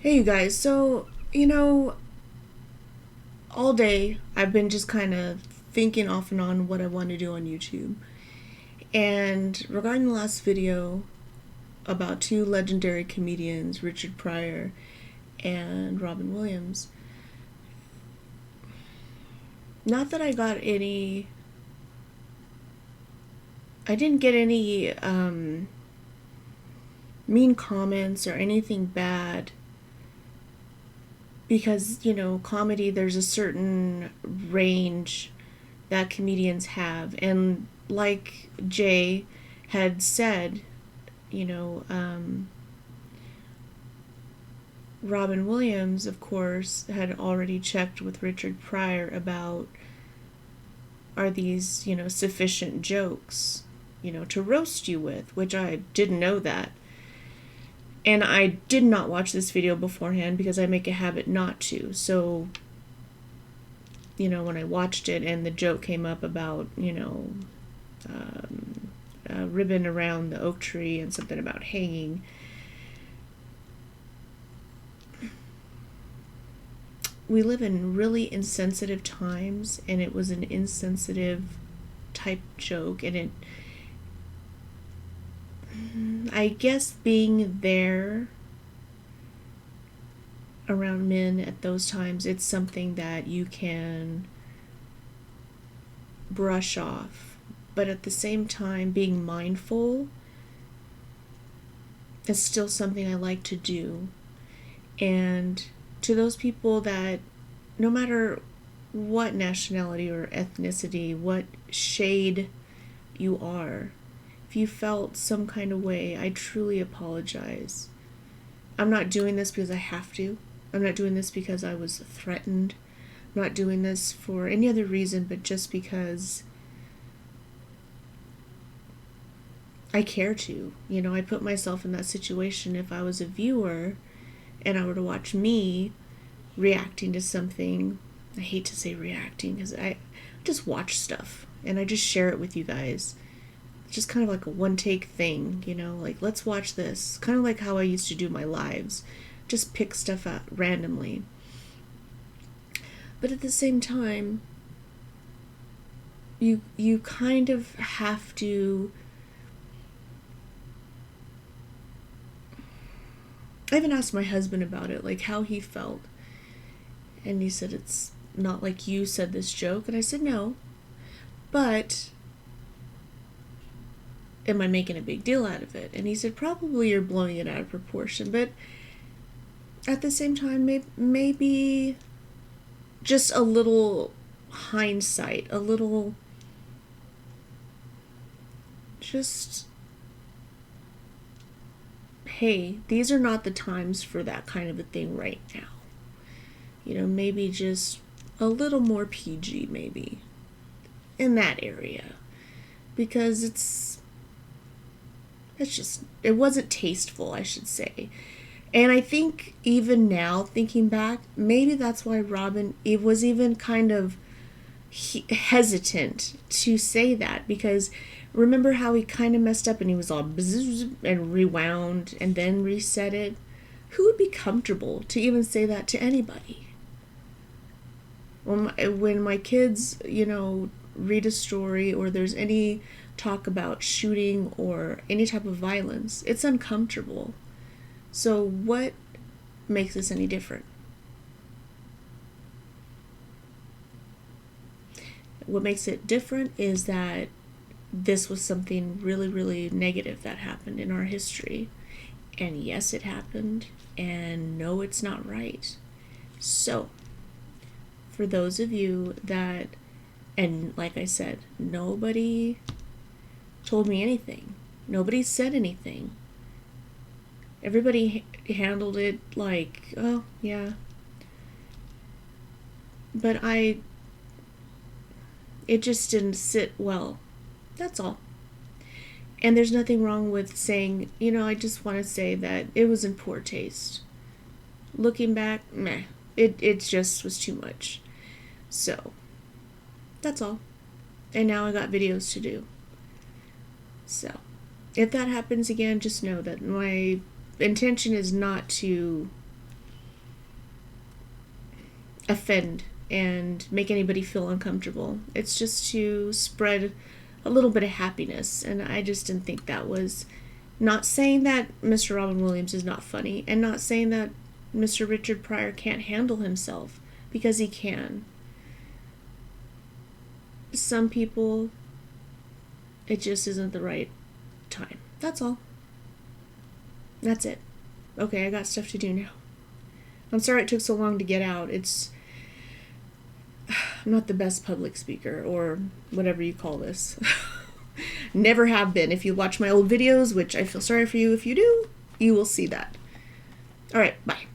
Hey, you guys. So, all day I've been just kind of thinking off and on what I want to do on YouTube. And regarding the last video about two legendary comedians, Richard Pryor and Robin Williams, not that I didn't get any mean comments or anything bad because, comedy, there's a certain range that comedians have. And like Jay had said, you know, um, Robin Williams, of course, had already checked with Richard Pryor about are these, sufficient jokes, to roast you with, which I didn't know that. And I did not watch this video beforehand because I make a habit not to. So, when I watched it and the joke came up about, a ribbon around the oak tree and something about hanging, we live in really insensitive times, and it was an insensitive type joke. And I guess being there around men at those times, it's something that you can brush off. But at the same time, being mindful is still something I like to do. And to those people that, no matter what nationality or ethnicity, what shade you are, if you felt some kind of way, I truly apologize. I'm not doing this because I have to. I'm not doing this because I was threatened. I'm not doing this for any other reason but just because I care to. I put myself in that situation. If I was a viewer and I were to watch me reacting to something, I hate to say reacting because I just watch stuff and I just share it with you guys. It's just kind of like a one take thing, like let's watch this. Kind of like how I used to do my lives. Just pick stuff out randomly. But at the same time, you kind of have to. I even asked my husband about it, like how he felt. And he said, it's not like you said this joke. And I said, no. But am I making a big deal out of it? And he said, probably you're blowing it out of proportion. But at the same time, maybe just a little hindsight, a little just, hey, these are not the times for that kind of a thing right now. Maybe just a little more PG, maybe, in that area. Because it wasn't tasteful, I should say. And I think even now, thinking back, maybe that's why Robin, it was even kind of hesitant to say that, because remember how he kind of messed up and he was all bzzz and rewound and then reset it? Who would be comfortable to even say that to anybody? When my kids, read a story or there's any talk about shooting or any type of violence, it's uncomfortable. So what makes this any different? What makes it different is that this was something really, really negative that happened in our history. And yes, it happened. And no, it's not right. So, for those of you that, and like I said, nobody told me anything. Nobody said anything. Everybody handled it like, oh, yeah. But it just didn't sit well. That's all. And there's nothing wrong with saying, I just want to say that it was in poor taste. Looking back, meh. It just was too much. So, that's all. And now I got videos to do. So, if that happens again, just know that my intention is not to offend and make anybody feel uncomfortable. It's just to spread a little bit of happiness, and I just didn't think that was, not saying that Mr. Robin Williams is not funny, and not saying that Mr. Richard Pryor can't handle himself, because he can. Some people, it just isn't the right time. That's all. That's it. Okay, I got stuff to do now. I'm sorry it took so long to get out. I'm not the best public speaker, or whatever you call this. Never have been. If you watch my old videos, which I feel sorry for you if you do, you will see that. Alright, bye.